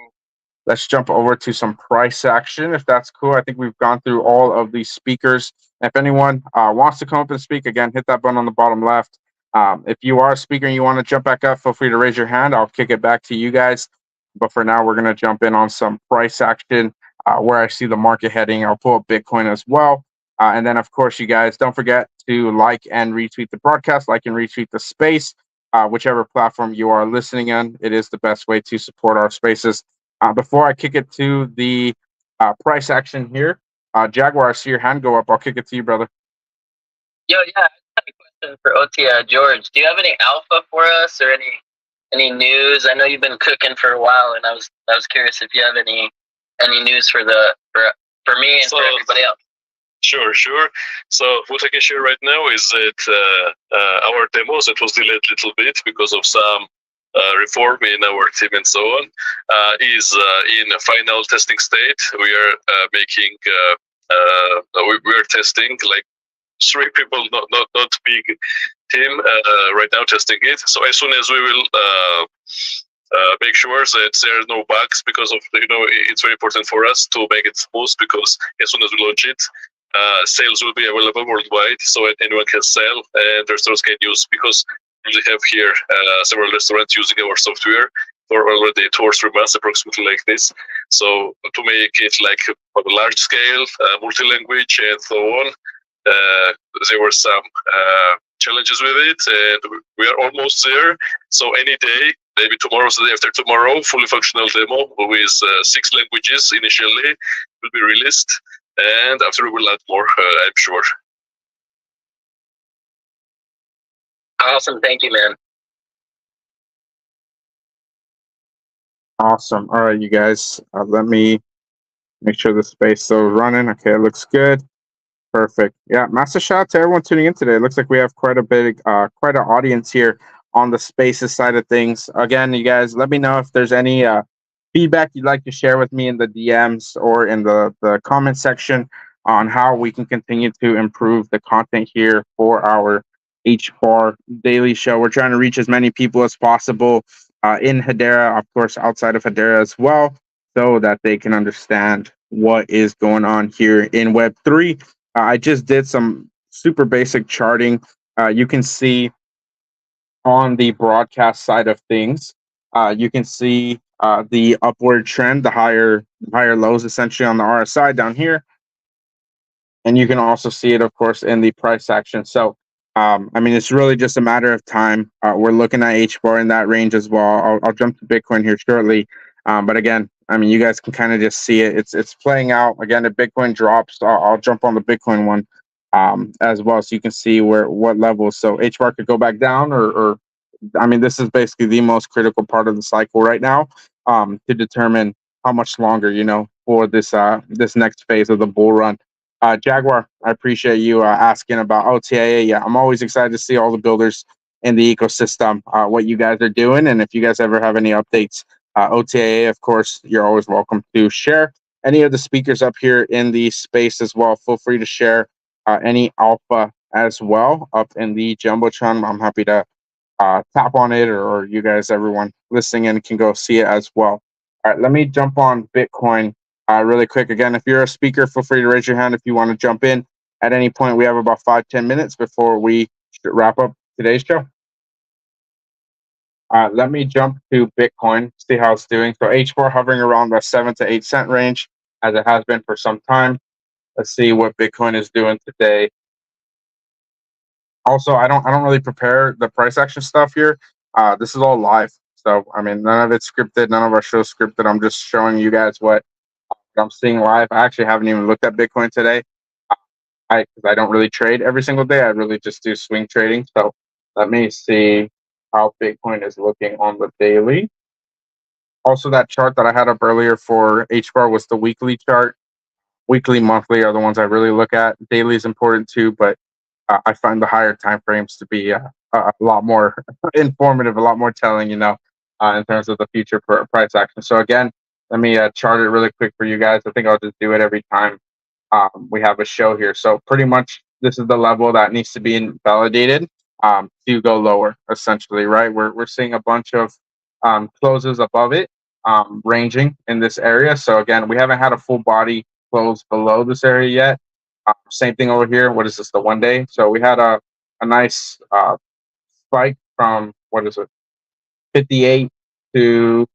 some price action, if that's cool. I think we've gone through all of the speakers. If anyone wants to come up and speak, again, hit that button on the bottom left. If you are a speaker and you want to jump back up, feel free to raise your hand. I'll kick it back to you guys. But for now, we're going to jump in on some price action, where I see the market heading. I'll pull up Bitcoin as well. And then, of course, you guys, don't forget to like and retweet the broadcast, like and retweet the space. Whichever platform you are listening in, it is the best way to support our spaces. Before I kick it to the price action here, Jaguar, I see your hand go up. I'll kick it to you, brother. Yo, yeah, I have a question for OT. George, do you have any alpha for us or any news? I know you've been cooking for a while, and I was curious if you have any news for me and for everybody else. Sure. So what I can share right now is that our demos, that was delayed a little bit because of some reform in our team and so on, is in a final testing state. We are making, we are testing like 3 people, not big team right now testing it. So as soon as we will make sure that there are no bugs, because of, you know, it's very important for us to make it smooth, because as soon as we launch it, sales will be available worldwide, so anyone can sell and restaurants can use, because we have here several restaurants using our software for already 2 or 3 months, approximately like this. So to make it like on a large scale, multi-language and so on, there were some challenges with it, and we are almost there. So any day, maybe tomorrow, the day after tomorrow, fully functional demo with 6 languages initially will be released, and after we will add more, I'm sure. Awesome, thank you, man. Awesome. All right, you guys, let me make sure the space is still running. Okay, it looks good. Perfect. Yeah, massive shout out to everyone tuning in today. It looks like we have quite an audience here on the spaces side of things. Again, you guys, let me know if there's any feedback you'd like to share with me in the DMs or in the comment section on how we can continue to improve the content here for our HBAR Daily Show. We're trying to reach as many people as possible in Hedera, of course, outside of Hedera as well, so that they can understand what is going on here in Web3. I just did some super basic charting. You can see on the broadcast side of things, you can see the upward trend, the higher lows essentially on the RSI down here. And you can also see it, of course, in the price action. So, I mean, it's really just a matter of time. We're looking at HBAR in that range as well. I'll jump to Bitcoin here shortly. But again, I mean, you guys can kind of just see it. It's playing out. Again, if Bitcoin drops, I'll jump on the Bitcoin one as well, so you can see what levels. So HBAR could go back down, or I mean, this is basically the most critical part of the cycle right now to determine how much longer, you know, for this next phase of the bull run Jaguar, I appreciate you asking about OTAA. Yeah, I'm always excited to see all the builders in the ecosystem, what you guys are doing. And if you guys ever have any updates, OTAA, of course, you're always welcome to share. Any of the speakers up here in the space as well, feel free to share any alpha as well up in the Jumbotron. I'm happy to tap on it, or you guys, everyone listening in, can go see it as well. All right, let me jump on Bitcoin really quick. Again, if you're a speaker, feel free to raise your hand if you want to jump in at any point. We have about 5-10 minutes before we wrap up today's show. Let me jump to Bitcoin, see how it's doing. So H4 hovering around the 7 to 8 cent range, as it has been for some time. Let's see what Bitcoin is doing today. Also, I don't really prepare the price action stuff here. This is all live, so I mean, none of it's scripted, none of our show's scripted. I'm just showing you guys what I'm seeing live. I actually haven't even looked at Bitcoin today. Because I don't really trade every single day. I really just do swing trading. So let me see how Bitcoin is looking on the daily. Also, that chart that I had up earlier for HBAR was the weekly chart. Weekly, monthly are the ones I really look at. Daily is important too, but I find the higher time frames to be a lot more informative, a lot more telling, in terms of the future price action. So again, let me chart it really quick for you guys. I think I'll just do it every time we have a show here. So pretty much this is the level that needs to be validated to go lower, essentially, right? We're seeing a bunch of closes above it, ranging in this area. So again, we haven't had a full body close below this area yet. Same thing over here. What is this? The 1 day. So we had a nice spike from, what is it, 58 to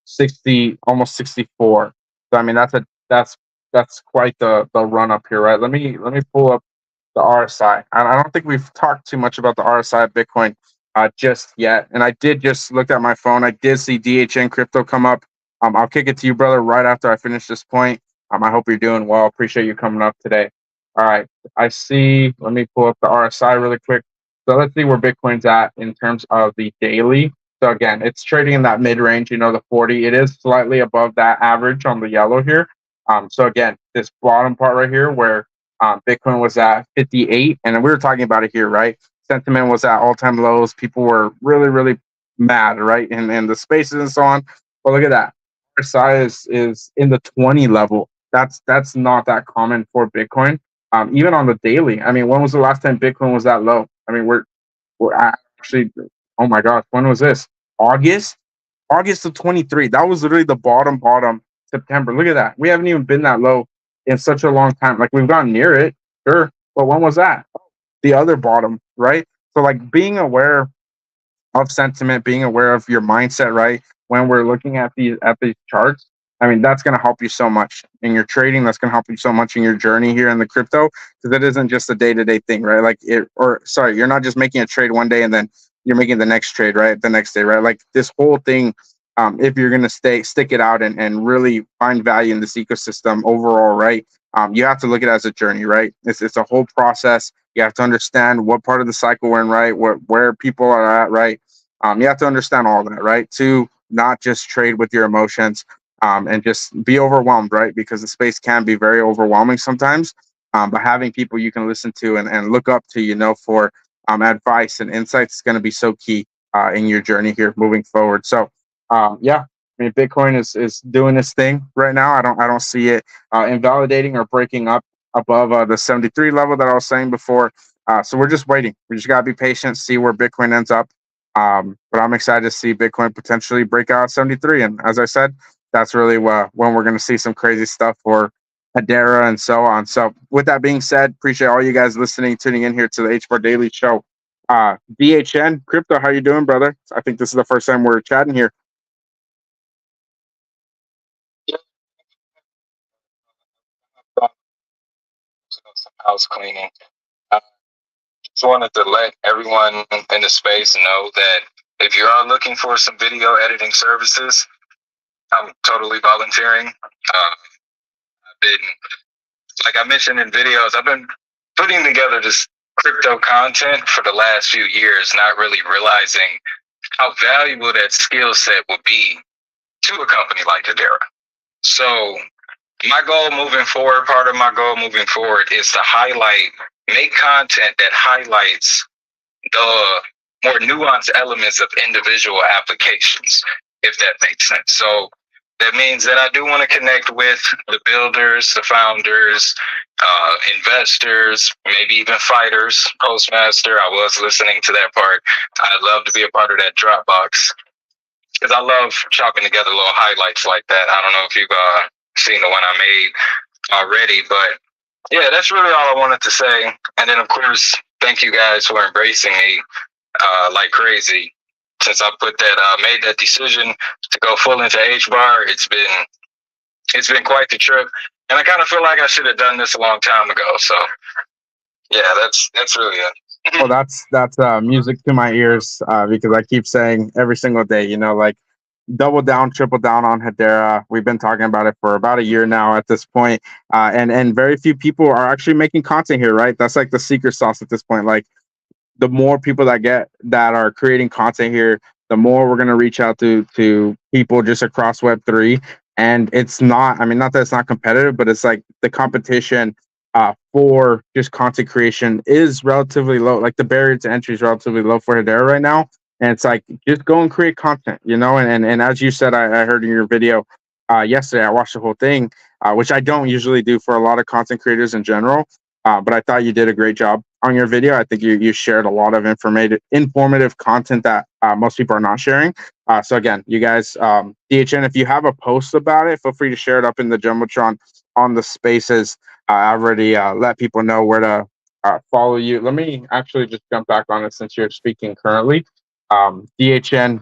60, almost 64. So I mean that's quite the run up here, right? Let me pull up the RSI. I don't think we've talked too much about the RSI of Bitcoin just yet. And I did just look at my phone. I did see DHN crypto come up. I'll kick it to you, brother, right after I finish this point. I hope you're doing well. Appreciate you coming up today. All right. I see. Let me pull up the RSI really quick. So let's see where Bitcoin's at in terms of the daily. So again, it's trading in that mid range, the 40. It is slightly above that average on the yellow here. So again, this bottom part right here where Bitcoin was at 58, and we were talking about it here, right? Sentiment was at all-time lows. People were really, really mad, right? And the spaces and so on. But look at that. RSI is in the 20 level. That's not that common for Bitcoin. Even on the daily. I mean, when was the last time Bitcoin was that low? I mean, we're actually, oh my gosh, when was this? August of 23. That was literally the bottom September. Look at that. We haven't even been that low in such a long time. Like, we've gotten near it, sure, but when was that? The other bottom, right? So like, being aware of sentiment, being aware of your mindset, right? When we're looking at these charts, I mean, that's going to help you so much in your trading. That's going to help you so much in your journey here in the crypto, because it isn't just a day-to-day thing, right? Like you're not just making a trade one day and then you're making the next trade, right? The next day, right? Like, this whole thing, if you're going to stick it out and really find value in this ecosystem overall, right? You have to look at it as a journey, right? It's a whole process. You have to understand what part of the cycle we're in, right? Where people are at, right? You have to understand all that, right? To not just trade with your emotions and just be overwhelmed, right? Because the space can be very overwhelming sometimes. But having people you can listen to and look up to, for advice and insights is going to be so key in your journey here moving forward. So, yeah, I mean, Bitcoin is doing its thing right now. I don't see it invalidating or breaking up above the 73 level that I was saying before. So we're just waiting. We just gotta be patient, see where Bitcoin ends up. But I'm excited to see Bitcoin potentially break out 73. And as I said, that's really when we're going to see some crazy stuff for Hbar and so on. So with that being said, appreciate all you guys listening, tuning in here to the Hbar Daily Show. DHN Crypto, how you doing, brother? I think this is the first time we're chatting here. Some house cleaning. I just wanted to let everyone in the space know that if you are looking for some video editing services, I'm totally volunteering. I've been, like I mentioned in videos, I've been putting together this crypto content for the last few years, not really realizing how valuable that skill set would be to a company like Hbar. So my goal moving forward, part of my goal moving forward is to make content that highlights the more nuanced elements of individual applications, if that makes sense. So that means that I do want to connect with the builders, the founders, investors, maybe even fighters, Postmaster. I was listening to that part. I'd love to be a part of that Dropbox because I love chopping together little highlights like that. I don't know if you've seen the one I made already, but yeah, that's really all I wanted to say. And then, of course, thank you guys for embracing me like crazy. Since I made that decision to go full into Hbar, it's been quite the trip, and I kind of feel like I should have done this a long time ago. So, yeah, that's really it. Well, that's music to my ears because I keep saying every single day, like double down, triple down on Hedera. We've been talking about it for about a year now at this point, and very few people are actually making content here, right? That's like the secret sauce at this point. Like the more people that are creating content here, the more we're gonna reach out to people just across Web3. And it's not, I mean, not that it's not competitive, but it's like the competition for just content creation is relatively low. Like the barrier to entry is relatively low for Hedera right now. And it's like just go and create content, and as you said, I heard in your video yesterday, I watched the whole thing, which I don't usually do for a lot of content creators in general. But I thought you did a great job on your video. I think you shared a lot of informative content that most people are not sharing. So again, you guys, DHN, if you have a post about it, feel free to share it up in the Jumbotron on the spaces. I already let people know where to follow you. Let me actually just jump back on it since you're speaking currently. DHN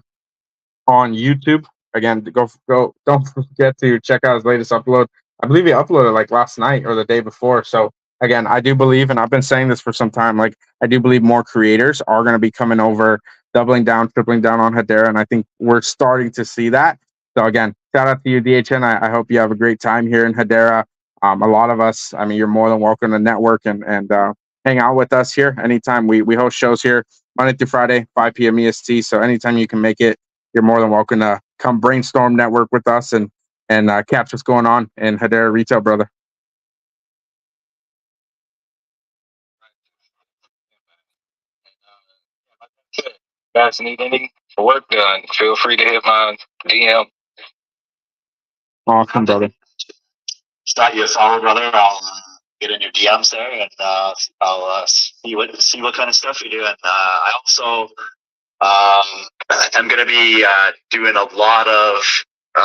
on YouTube. Again, go. Don't forget to check out his latest upload. I believe he uploaded like last night or the day before. So again, I do believe, and I've been saying this for some time, like I do believe more creators are going to be coming over, doubling down, tripling down on Hedera, and I think we're starting to see that. So again, shout out to you, DHN. I hope you have a great time here in Hedera. A lot of us, I mean, you're more than welcome to network and hang out with us here anytime. We host shows here Monday through Friday, 5 p.m. EST. So anytime you can make it, you're more than welcome to come brainstorm, network with us, and catch what's going on in Hedera retail, brother. Guys need any work done, feel free to hit my DM. Awesome, brother. Start you a follow, brother. I'll get in your DMs there, and I'll see what kind of stuff you do. And I also I'm going to be doing a lot of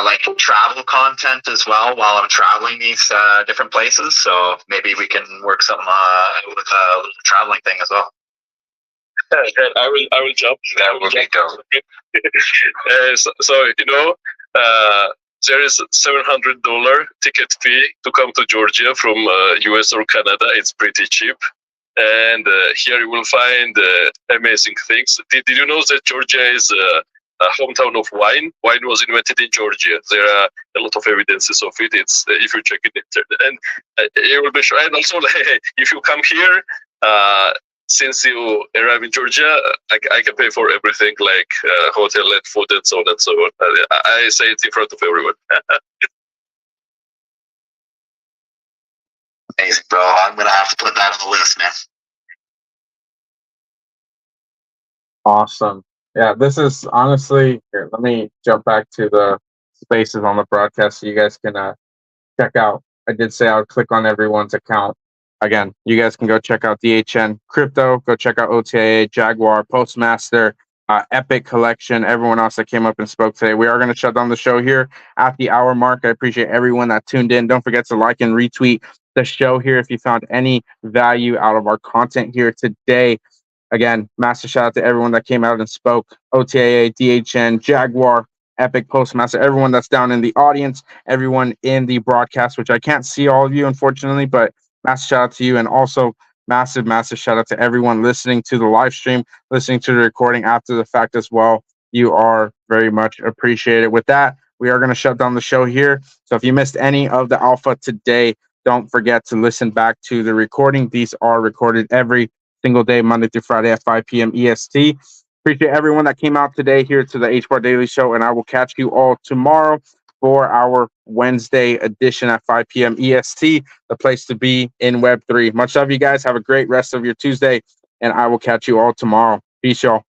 like travel content as well while I'm traveling these different places. So maybe we can work something with a little traveling thing as well. I will jump. That will be dope. So there is $700 ticket fee to come to Georgia from US or Canada. It's pretty cheap. And here you will find amazing things. Did you know that Georgia is a hometown of wine? Wine was invented in Georgia. There are a lot of evidences of it. It's if you check it, and you will be sure. And also, if you come here, since you arrive in Georgia, I can pay for everything, like hotel and food and so on and so on. I say it in front of everyone. Amazing, bro. I'm gonna have to put that on the list, man. Awesome. Yeah, this is honestly here. Let me jump back to the spaces on the broadcast so you guys can check out. I did say I would click on everyone's account. Again, you guys can go check out DHN Crypto, go check out OTA, Jaguar, Postmaster, Epic Collection, everyone else that came up and spoke today. We are going to shut down the show here at the hour mark. I appreciate everyone that tuned in. Don't forget to like and retweet the show here if you found any value out of our content here today. Again, massive shout out to everyone that came out and spoke. OTA, DHN, Jaguar, Epic, Postmaster, everyone that's down in the audience, everyone in the broadcast, which I can't see all of you, unfortunately, but massive shout out to you. And also massive shout out to everyone listening to the live stream, listening to the recording after the fact as well. You are very much appreciated. With that, we are going to shut down the show here. So if you missed any of the alpha today, don't forget to listen back to the recording. These are recorded every single day, Monday through Friday at 5 p.m. EST. Appreciate everyone that came out today here to the Hbar Daily Show, and I will catch you all tomorrow for our Wednesday edition at 5 p.m. EST, the place to be in Web3. Much love, you guys. Have a great rest of your Tuesday, and I will catch you all tomorrow. Peace, y'all.